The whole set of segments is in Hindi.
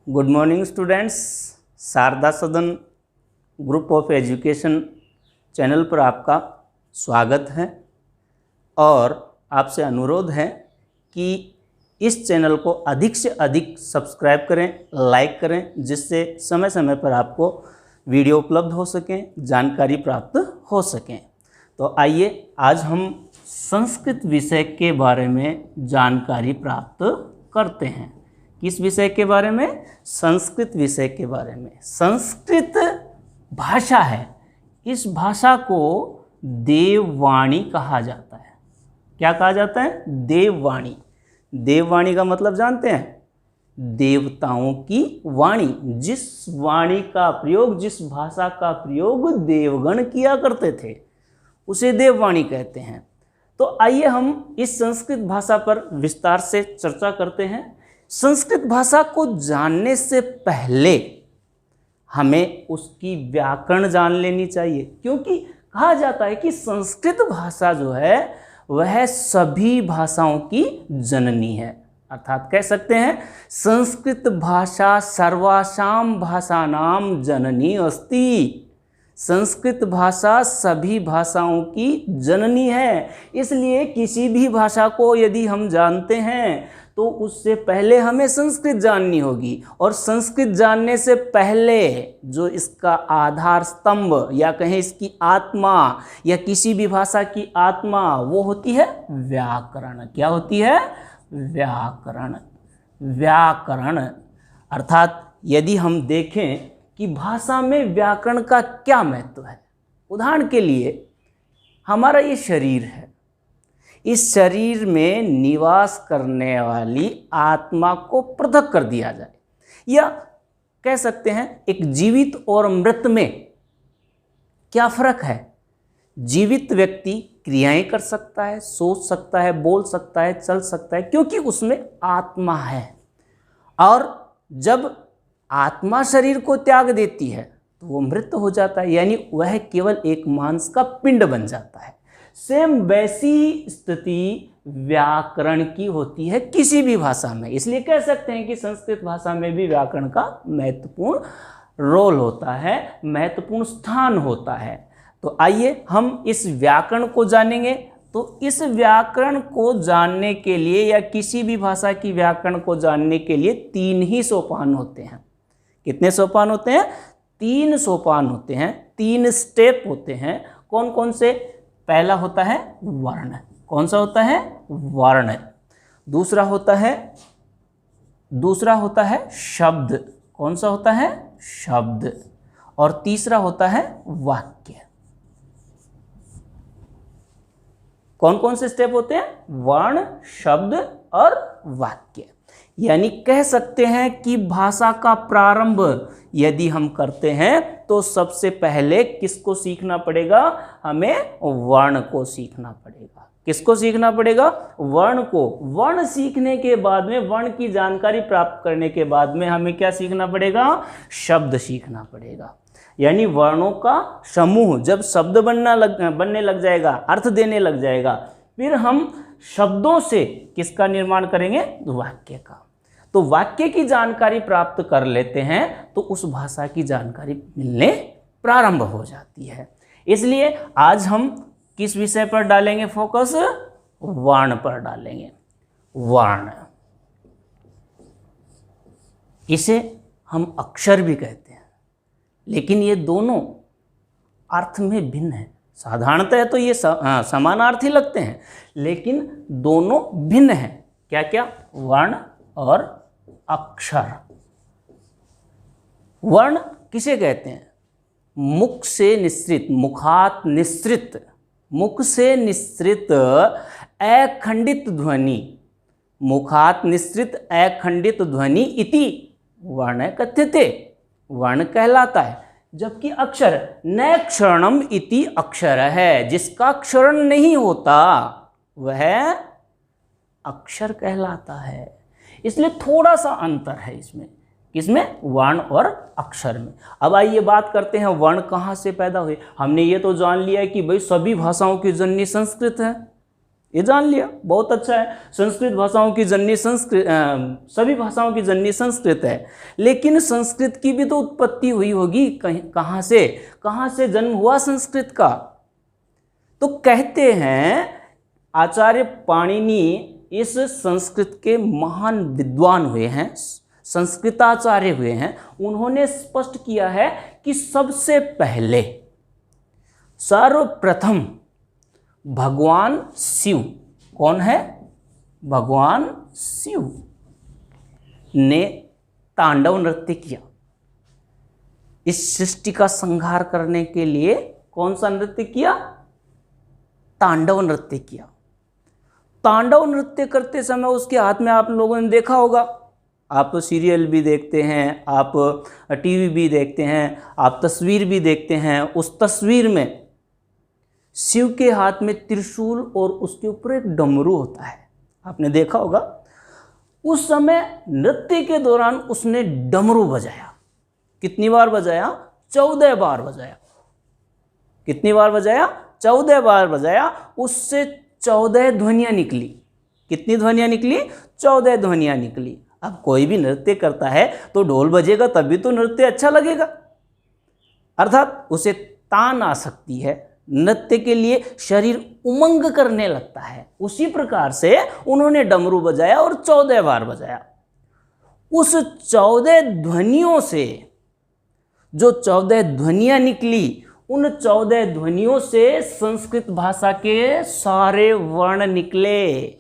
Good morning students. शारदा सदन ग्रुप ऑफ एजुकेशन चैनल पर आपका स्वागत है और आपसे अनुरोध है कि इस चैनल को अधिक से अधिक सब्सक्राइब करें, लाइक करें, जिससे समय समय पर आपको वीडियो उपलब्ध हो सकें, जानकारी प्राप्त हो सकें। तो आइए आज हम संस्कृत विषय के बारे में जानकारी प्राप्त करते हैं। किस विषय के बारे में? संस्कृत विषय के बारे में। संस्कृत भाषा है, इस भाषा को देववाणी कहा जाता है। क्या कहा जाता है? देववाणी। देववाणी का मतलब जानते हैं? देवताओं की वाणी। जिस वाणी का प्रयोग, जिस भाषा का प्रयोग देवगण किया करते थे, उसे देववाणी कहते हैं। तो आइए हम इस संस्कृत भाषा पर विस्तार से चर्चा करते हैं। संस्कृत भाषा को जानने से पहले हमें उसकी व्याकरण जान लेनी चाहिए, क्योंकि कहा जाता है कि संस्कृत भाषा जो है वह सभी भाषाओं की जननी है। अर्थात कह सकते हैं संस्कृत भाषा सर्वासाम भाषानाम जननी अस्ति। संस्कृत भाषा सभी भाषाओं की जननी है। इसलिए किसी भी भाषा को यदि हम जानते हैं तो उससे पहले हमें संस्कृत जाननी होगी, और संस्कृत जानने से पहले जो इसका आधार स्तंभ या कहें इसकी आत्मा या किसी भी भाषा की आत्मा, वो होती है व्याकरण। क्या होती है? व्याकरण। व्याकरण अर्थात यदि हम देखें कि भाषा में व्याकरण का क्या महत्व है, उदाहरण के लिए हमारा ये शरीर है, इस शरीर में निवास करने वाली आत्मा को पृथक कर दिया जाए, या कह सकते हैं एक जीवित और मृत में क्या फर्क है? जीवित व्यक्ति क्रियाएं कर सकता है, सोच सकता है, बोल सकता है, चल सकता है, क्योंकि उसमें आत्मा है। और जब आत्मा शरीर को त्याग देती है तो वो मृत हो जाता है, यानी वह केवल एक मांस का पिंड बन जाता है। सेम वैसी स्थिति व्याकरण की होती है किसी भी भाषा में। इसलिए कह सकते हैं कि संस्कृत भाषा में भी व्याकरण का महत्वपूर्ण रोल होता है, महत्वपूर्ण स्थान होता है। तो आइए हम इस व्याकरण को जानेंगे। तो इस व्याकरण को जानने के लिए या किसी भी भाषा की व्याकरण को जानने के लिए 3 ही सोपान होते हैं। कितने सोपान होते हैं? 3 सोपान होते हैं, 3 स्टेप होते हैं। कौन कौन से? पहला होता है वर्ण। कौन सा होता है? वर्ण। दूसरा होता है शब्द। कौन सा होता है? शब्द। और तीसरा होता है वाक्य। कौन कौन से स्टेप होते हैं? वर्ण, शब्द और वाक्य। यानी कह सकते हैं कि भाषा का प्रारंभ यदि हम करते हैं तो सबसे पहले किसको सीखना पड़ेगा? हमें वर्ण को सीखना पड़ेगा। किसको सीखना पड़ेगा? वर्ण को। वर्ण सीखने के बाद में, वर्ण की जानकारी प्राप्त करने के बाद में हमें क्या सीखना पड़ेगा? शब्द सीखना पड़ेगा। यानी वर्णों का समूह जब शब्द बनने लग जाएगा, अर्थ देने लग जाएगा, फिर हम शब्दों से किसका निर्माण करेंगे? वाक्य का। तो वाक्य की जानकारी प्राप्त कर लेते हैं तो उस भाषा की जानकारी मिलने प्रारंभ हो जाती है। इसलिए आज हम किस विषय पर डालेंगे फोकस? वर्ण पर डालेंगे। वर्ण, इसे हम अक्षर भी कहते हैं, लेकिन ये दोनों अर्थ में भिन्न है। साधारणतः तो ये समानार्थी लगते हैं, लेकिन दोनों भिन्न हैं। क्या क्या? वर्ण और अक्षर। वर्ण किसे कहते हैं? मुख से निश्रित, मुखात निश्रित, मुख से निश्रित अखंडित ध्वनि, मुखात निश्रित अखंडित ध्वनि इति वर्ण कथ्यते। वर्ण कहलाता है। जबकि अक्षर न क्षरणम इति अक्षर है, जिसका क्षरण नहीं होता वह अक्षर कहलाता है। इसलिए थोड़ा सा अंतर है इसमें। किसमें? वर्ण और अक्षर में। अब आइए बात करते हैं वर्ण कहाँ से पैदा हुए। हमने ये तो जान लिया है कि भाई सभी भाषाओं की जननी संस्कृत है, ये जान लिया, बहुत अच्छा है। संस्कृत भाषाओं की जननी संस्कृत, सभी भाषाओं की जननी संस्कृत है, लेकिन संस्कृत की भी तो उत्पत्ति हुई होगी कहीं, कहाँ से जन्म हुआ संस्कृत का? तो कहते हैं आचार्य पाणिनि इस संस्कृत के महान विद्वान हुए हैं, संस्कृताचार्य हुए हैं। उन्होंने स्पष्ट किया है कि सबसे पहले सर्वप्रथम भगवान शिव, कौन है? भगवान शिव ने तांडव नृत्य किया। इस सृष्टि का संहार करने के लिए कौन सा नृत्य किया? तांडव नृत्य किया। तांडव नृत्य करते समय उसके हाथ में आप लोगों ने देखा होगा, आप सीरियल भी देखते हैं, आप टीवी भी देखते हैं, आप तस्वीर भी देखते हैं। उस तस्वीर में शिव के हाथ में त्रिशूल और उसके ऊपर एक डमरू होता है, आपने देखा होगा। उस समय नृत्य के दौरान उसने डमरू बजाया। कितनी बार बजाया? 14 बार बजाया। कितनी बार बजाया? 14 बार बजाया। उससे 14 ध्वनियाँ निकली। कितनी ध्वनियाँ निकली? 14 ध्वनियाँ निकली। अब कोई भी नृत्य करता है तो ढोल बजेगा तभी तो नृत्य अच्छा लगेगा, अर्थात उसे तान आ सकती है, नृत्य के लिए शरीर उमंग करने लगता है। उसी प्रकार से उन्होंने डमरू बजाया और 14 बार बजाया। उस 14 ध्वनियों से जो 14 ध्वनियाँ निकली, उन 14 ध्वनियों से संस्कृत भाषा के सारे वर्ण निकले,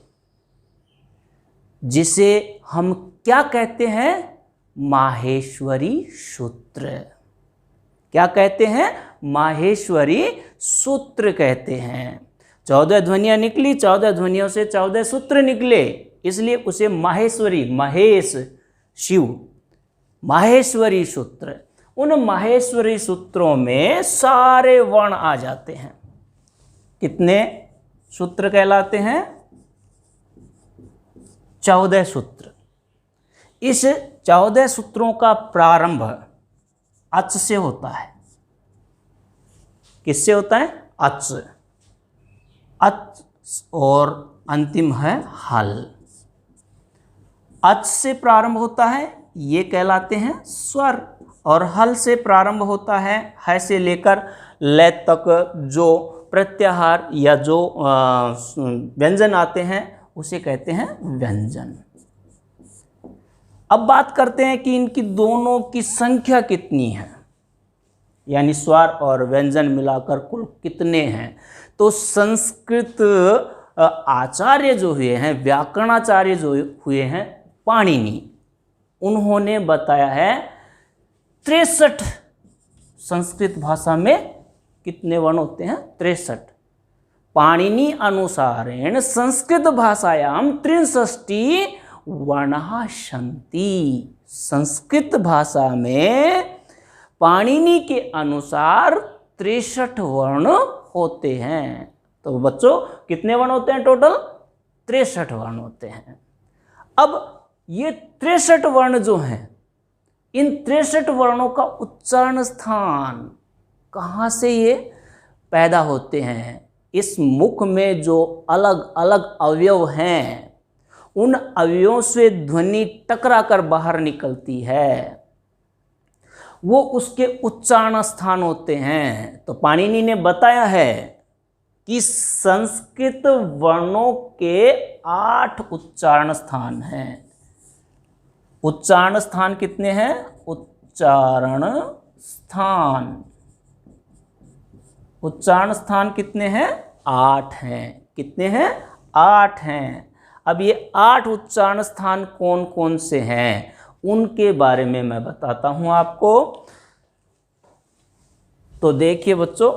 जिसे हम क्या कहते हैं? माहेश्वरी सूत्र। क्या कहते हैं? माहेश्वरी सूत्र कहते हैं। 14 ध्वनियाँ निकली, 14 ध्वनियों से 14 सूत्र निकले, इसलिए उसे माहेश्वरी, महेश शिव, माहेश्वरी सूत्र। उन माहेश्वरी सूत्रों में सारे वर्ण आ जाते हैं। कितने सूत्र कहलाते हैं? 14 सूत्र। इस 14 सूत्रों का प्रारंभ अच से होता है। किससे होता है? अच। अच और अंतिम है हल। अच से प्रारंभ होता है, ये कहलाते हैं स्वर, और हल से प्रारंभ होता है, है से लेकर ले तक जो प्रत्याहार या जो व्यंजन आते हैं उसे कहते हैं व्यंजन। अब बात करते हैं कि इनकी दोनों की संख्या कितनी है, यानी स्वर और व्यंजन मिलाकर कुल कितने हैं। तो संस्कृत आचार्य जो हुए हैं, व्याकरणाचार्य जो हुए हैं पाणिनि, उन्होंने बताया है 63 संस्कृत भाषा में कितने वर्ण होते हैं? 63। पाणिनि अनुसारेण संस्कृत भाषायाम 63 वर्णाः सन्ति। संस्कृत भाषा में पाणिनि के अनुसार 63 वर्ण होते हैं। तो बच्चों कितने वर्ण होते हैं टोटल? 63 वर्ण होते हैं। अब ये 63 वर्ण जो हैं, इन 63 वर्णों का उच्चारण स्थान कहाँ से ये पैदा होते हैं? इस मुख में जो अलग अलग अवयव हैं, उन अवयवों से ध्वनि टकरा कर बाहर निकलती है, वो उसके उच्चारण स्थान होते हैं। तो पाणिनि ने बताया है कि संस्कृत वर्णों के 8 उच्चारण स्थान हैं। उच्चारण स्थान कितने हैं? उच्चारण स्थान, उच्चारण स्थान कितने हैं? 8 हैं। कितने हैं? 8 हैं। अब ये 8 उच्चारण स्थान कौन कौन से हैं, उनके बारे में मैं बताता हूं आपको। तो देखिए बच्चों,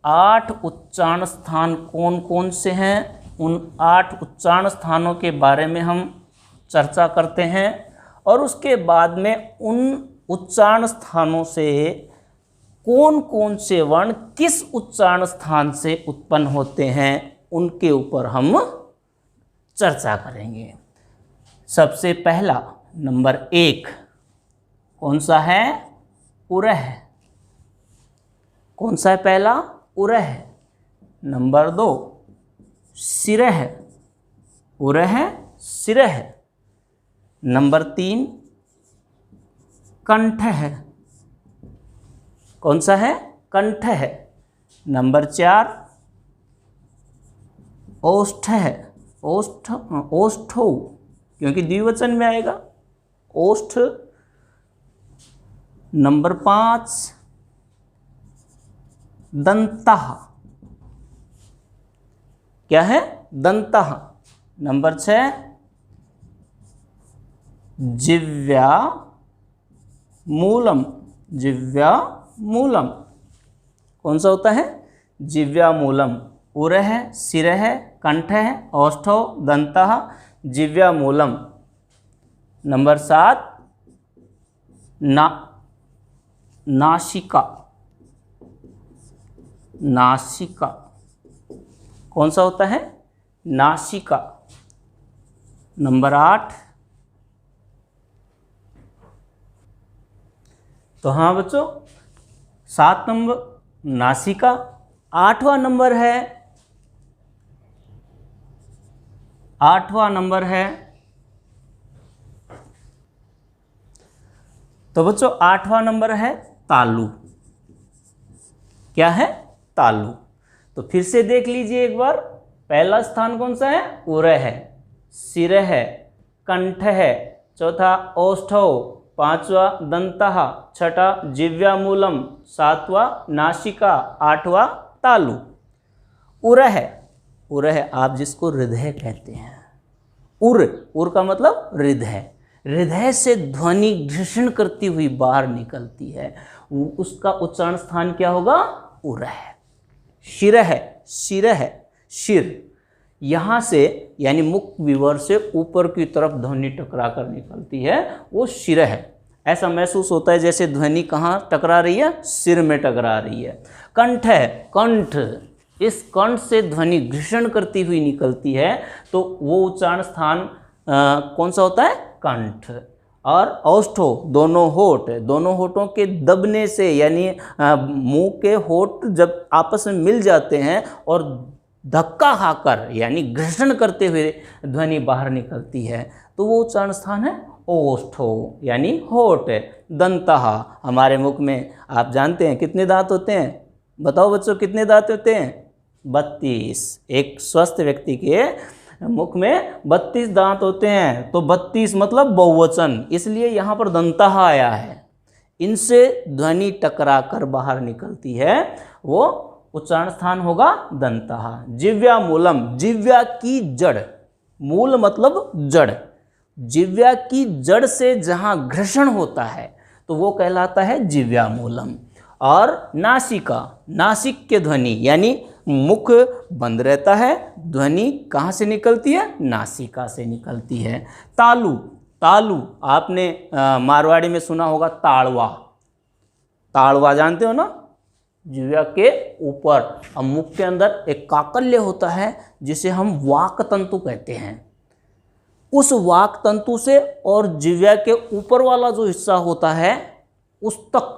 8 उच्चारण स्थान कौन कौन से हैं, उन 8 उच्चारण स्थानों के बारे में हम चर्चा करते हैं, और उसके बाद में उन उच्चारण स्थानों से कौन कौन से वर्ण किस उच्चारण स्थान से उत्पन्न होते हैं, उनके ऊपर हम चर्चा करेंगे। सबसे पहला नंबर 1 कौन सा है? उरह। कौन सा है पहला? उरह। नंबर 2 शिरः, उरः शिरः। नंबर 3 कंठ है, कौन सा है? कंठ है। नंबर 4 ओष्ठ है, ओष्ठ ओष्ठो, क्योंकि द्विवचन में आएगा ओष्ठ। नंबर 5 दंतः, क्या है? दंतः। नंबर 6 जिह्वा मूलम, जिह्वा मूलम, कौन सा होता है? जिह्वा मूलम। उरः शिरः कंठः ओष्ठो दंतः जिह्वा मूलम। नंबर 7 नासिका, नासिका, कौन सा होता है? नासिका। नंबर 8 तो हाँ बच्चों, 7 नंबर नासिका। 8वां नंबर है, 8वां नंबर है, तो बच्चों 8वां नंबर है तालु। क्या है? तालु। तो फिर से देख लीजिए एक बार। पहला स्थान कौन सा है? उरः है, शिरः है, कंठ है, चौथा ओष्ठौ, 5वां दंतः, 6ठा जिह्वा मूलम, 7वां नासिका, 8वां तालु। उरः, उरः आप जिसको हृदय कहते हैं। उर का मतलब हृदय। हृदय से ध्वनि घर्षण करती हुई बाहर निकलती है, उसका उच्चारण स्थान क्या होगा? उरः। शिरः, शिरः, शिर, यहाँ से यानी मुख विवर से ऊपर की तरफ ध्वनि टकरा कर निकलती है, वो शिरः है। ऐसा महसूस होता है जैसे ध्वनि कहाँ टकरा रही है? सिर में टकरा रही है। कंठ है, कंठ, इस कंठ से ध्वनि घर्षण करती हुई निकलती है, तो वो उच्चारण स्थान कौन सा होता है? कंठ। और औष्ठो, दोनों होठ, दोनों होठों के दबने से यानी मुंह के होठ जब आपस में मिल जाते हैं और धक्का खाकर यानी घर्षण करते हुए ध्वनि बाहर निकलती है, तो वो उच्चारण स्थान है ओष्ठो यानी होठ। दंतः, हमारे मुख में आप जानते हैं कितने दांत होते हैं? बताओ बच्चों, कितने दांत होते हैं? 32। एक स्वस्थ व्यक्ति के मुख में 32 दांत होते हैं, तो 32 मतलब बहुवचन, इसलिए यहाँ पर दंतः आया है। इनसे ध्वनि टकरा कर बाहर निकलती है, वो उच्चारण स्थान होगा दंतः। जिह्वा मूलम, जिह्वा की जड़, मूल मतलब जड़, जिह्वा की जड़ से जहाँ घर्षण होता है तो वो कहलाता है जिह्वा मूलम। और नासिका, नासिक के ध्वनि यानी मुख बंद रहता है, ध्वनि कहाँ से निकलती है? नासिका से निकलती है। तालु, तालु आपने मारवाड़ी में सुना होगा ताड़वा, ताड़वा जानते हो ना? जिह्वा के ऊपर और मुख के अंदर एक काकल्य होता है जिसे हम वाक तंतु कहते हैं। उस वाक तंतु से और जिह्वा के ऊपर वाला जो हिस्सा होता है उस तक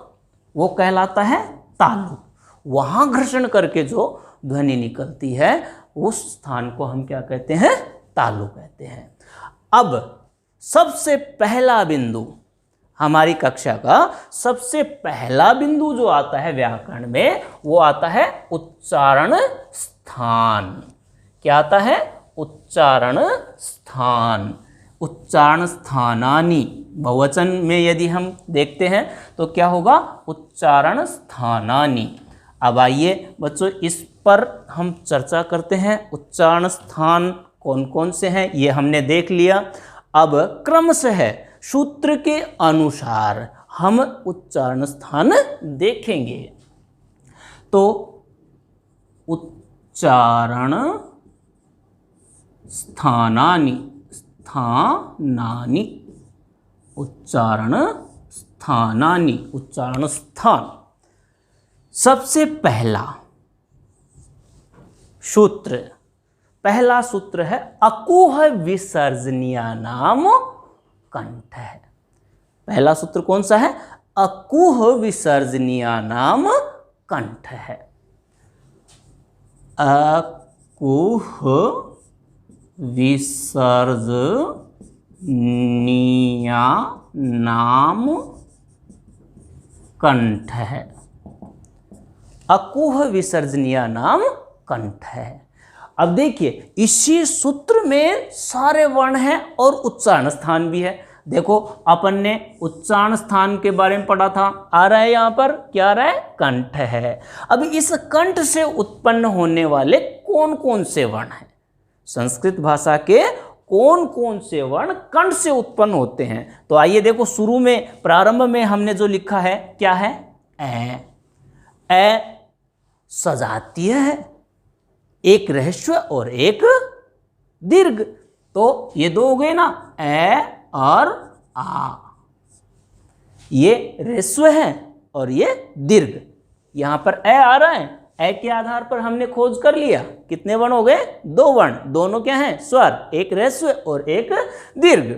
वो कहलाता है तालु। वहाँ घर्षण करके जो ध्वनि निकलती है उस स्थान को हम क्या कहते हैं? तालु कहते हैं। अब सबसे पहला बिंदु, हमारी कक्षा का सबसे पहला बिंदु जो आता है व्याकरण में, वो आता है उच्चारण स्थान। क्या आता है? उच्चारण स्थान। उच्चारण स्थानानि, बहुवचन में यदि हम देखते हैं तो क्या होगा? उच्चारण स्थानानि। अब आइए बच्चों, इस पर हम चर्चा करते हैं। उच्चारण स्थान कौन कौन से हैं ये हमने देख लिया। अब क्रमशः सूत्र के अनुसार हम उच्चारण स्थान देखेंगे। तो उच्चारण स्थानानि, स्थानानि, उच्चारण स्थानानि, उच्चारण स्थान। सबसे पहला सूत्र, पहला सूत्र है अकुह विसर्जनीया नाम कंठ है। पहला सूत्र कौन सा है? अकुह विसर्जनीया नाम कंठ है। अकुह कुह विसर्जनीया नाम कंठ है। अकुह विसर्जनीय नाम कंठ है। अब देखिए इसी सूत्र में सारे वर्ण हैं और उच्चारण स्थान भी है। देखो अपन ने उच्चारण स्थान के बारे में पढ़ा था, आ रहा है यहाँ पर क्या आ रहा है, कंठ है। अब इस कंठ से उत्पन्न होने वाले कौन कौन से वर्ण हैं, संस्कृत भाषा के कौन कौन से वर्ण कंठ से उत्पन्न होते हैं। तो आइए देखो, शुरू में प्रारंभ में हमने जो लिखा है क्या है, ए सजातीय है, एक ह्रस्व और एक दीर्घ। तो ये दो हो गए ना, ए और आ, ये ह्रस्व है और ये दीर्घ। यहां पर ए आ रहा है, ए के आधार पर हमने खोज कर लिया, कितने वर्ण हो गए, दो वर्ण, दोनों क्या हैं, स्वर, एक ह्रस्व और एक दीर्घ।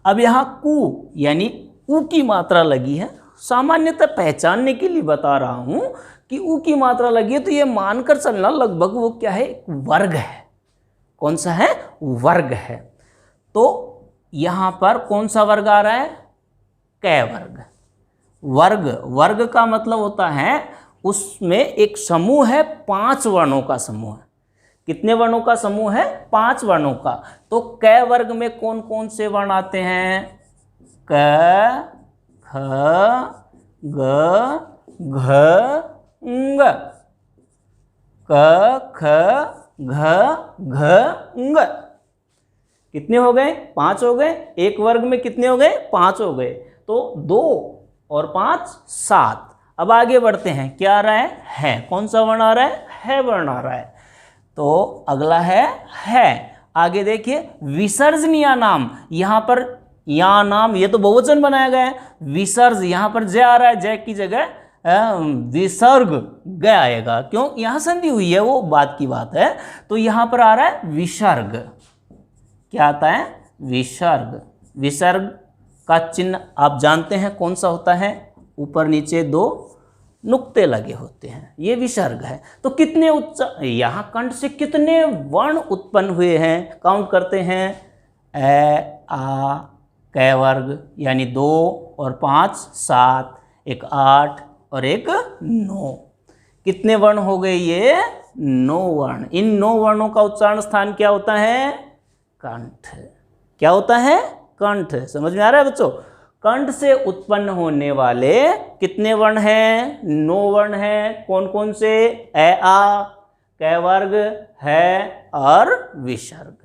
अब यहां कु यानी उ की मात्रा लगी है, सामान्यतः पहचानने के लिए बता रहा हूं कि उ की मात्रा लगी है तो ये मानकर चलना लगभग वो क्या है, वर्ग है। कौन सा है, वर्ग है। तो यहां पर कौन सा वर्ग आ रहा है, कै वर्ग। वर्ग, वर्ग का मतलब होता है उसमें एक समूह है, 5 वर्णों का समूह है। कितने वर्णों का समूह है, 5 वर्णों का। तो कै वर्ग में कौन कौन से वर्ण आते हैं, क ख ग घ ङ, क ख घ घ ङ। कितने हो गए, 5 हो गए। एक वर्ग में कितने हो गए, 5 हो गए। तो 2 और 5 7। अब आगे बढ़ते हैं, क्या आ रहा है, कौन सा वर्ण आ रहा है वर्ण आ रहा है। तो अगला है। आगे देखिए विसर्जनीय नाम, यहां पर या नाम, ये तो बहुवचन बनाया गया है, विसर्ज यहां पर जय आ रहा है, जय की जगह विसर्ग ग आएगा, क्यों, यहां संधि हुई है, वो बात की बात है। तो यहां पर आ रहा है विसर्ग, क्या आता है, विसर्ग। विसर्ग का चिन्ह आप जानते हैं कौन सा होता है, ऊपर नीचे 2 नुक्ते लगे होते हैं, ये विसर्ग है। तो कितने यहां कंठ से कितने वर्ण उत्पन्न हुए हैं, काउंट करते हैं, ए आ कै वर्ग यानी 2 और 5 7, एक 8 और एक 9। कितने वर्ण हो गए, ये 9 वर्ण। इन 9 वर्णों का उच्चारण स्थान क्या होता है, कंठ। क्या होता है, कंठ। समझ में आ रहा है बच्चों, कंठ से उत्पन्न होने वाले कितने वर्ण हैं, 9 वर्ण हैं। कौन कौन से, ए आ कै वर्ग है और विसर्ग,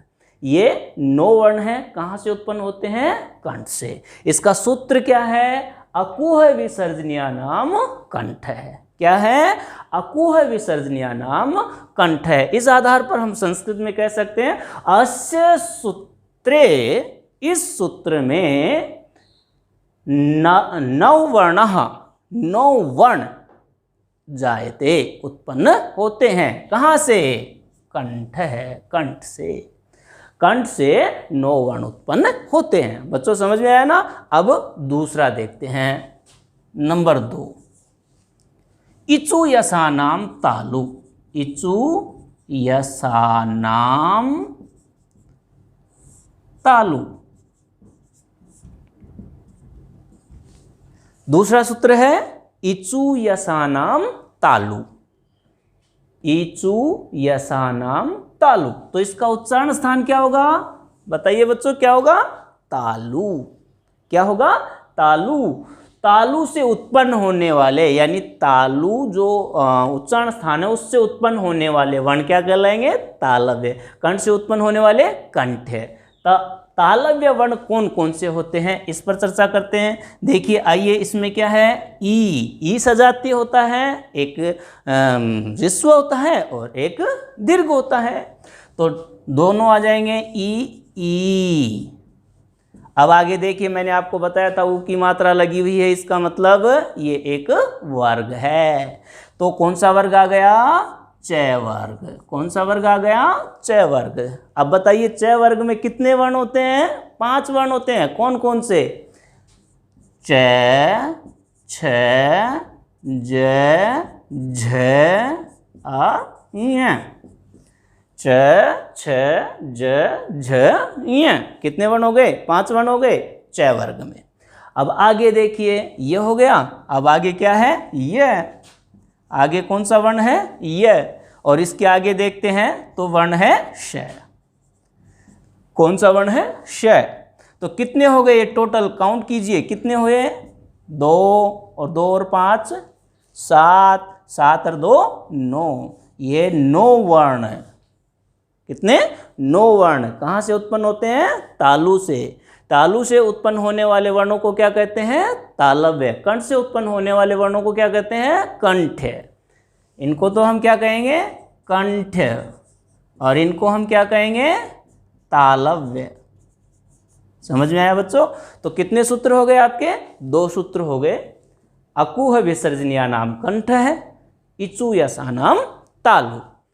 ये 9 वर्ण हैं। कहां से उत्पन्न होते हैं, कंठ से। इसका सूत्र क्या है, अकुह विसर्जनीय नाम कंठ है। क्या है, अकुह विसर्जनीय नाम कंठ है। इस आधार पर हम संस्कृत में कह सकते हैं, अस्य सूत्रे, इस सूत्र में 9 वर्ण, 9 वर्ण जायते उत्पन्न होते हैं। कहां से, कंठ है, कंठ से। कंठ से 9 वर्ण उत्पन्न होते हैं। बच्चों समझ में आया ना। अब दूसरा देखते हैं, नंबर 2, इचु यसानाम तालु। इचु यसानाम तालु। दूसरा सूत्र है इचु यसानाम तालु। इचु यसानाम तालु। तो इसका उच्चारण स्थान क्या होगा, बताइए बच्चों, क्या होगा, तालु। क्या होगा, तालु। तालु से उत्पन्न होने वाले, यानी तालु जो उच्चारण स्थान है उससे उत्पन्न होने वाले वर्ण क्या कहलाएंगे, तालव्य। कंठ से उत्पन्न होने वाले कंठ है। तालव्य वर्ण कौन कौन से होते हैं, इस पर चर्चा करते हैं। देखिए आइए, इसमें क्या है, ई सजातीय होता है, एक ह्रस्व होता है और एक दीर्घ होता है। तो दोनों आ जाएंगे, ई। अब आगे देखिए, मैंने आपको बताया था ऊ की मात्रा लगी हुई है, इसका मतलब ये एक वर्ग है। तो कौन सा वर्ग आ गया, चय वर्ग। कौन सा वर्ग आ गया, चय वर्ग। अब बताइए चय वर्ग में कितने वर्ण होते हैं, 5 वर्ण होते हैं। कौन कौन से, चय, छ, ज, झ, आ, ञ। च, छ, ज, झ, ञ। कितने वर्ण हो गए? 5 वर्ण हो गए च वर्ग में। अब आगे देखिए, ये हो गया। अब आगे क्या है? य। आगे कौन सा वर्ण है? य। और इसके आगे देखते हैं तो वर्ण है श। कौन सा वर्ण है? श। तो कितने हो गए ये टोटल? काउंट कीजिए, कितने हुए? 2 और 2 और 5 7, 7 और 2 9। ये 9 वर्ण है। कितने? 9 वर्ण। कहाँ से उत्पन्न होते हैं? तालु से। तालु से उत्पन्न होने वाले वर्णों को क्या कहते हैं? तालव्य। कंठ से उत्पन्न होने वाले वर्णों को क्या कहते हैं? कंठ। इनको तो हम क्या कहेंगे? कंठ। और इनको हम क्या कहेंगे? तालव्य। समझ में आया बच्चों? तो कितने सूत्र हो गए आपके? 2 सूत्र हो गए। अकुह विसर्जनीया नाम कंठ है, इचु यसा नाम तालु।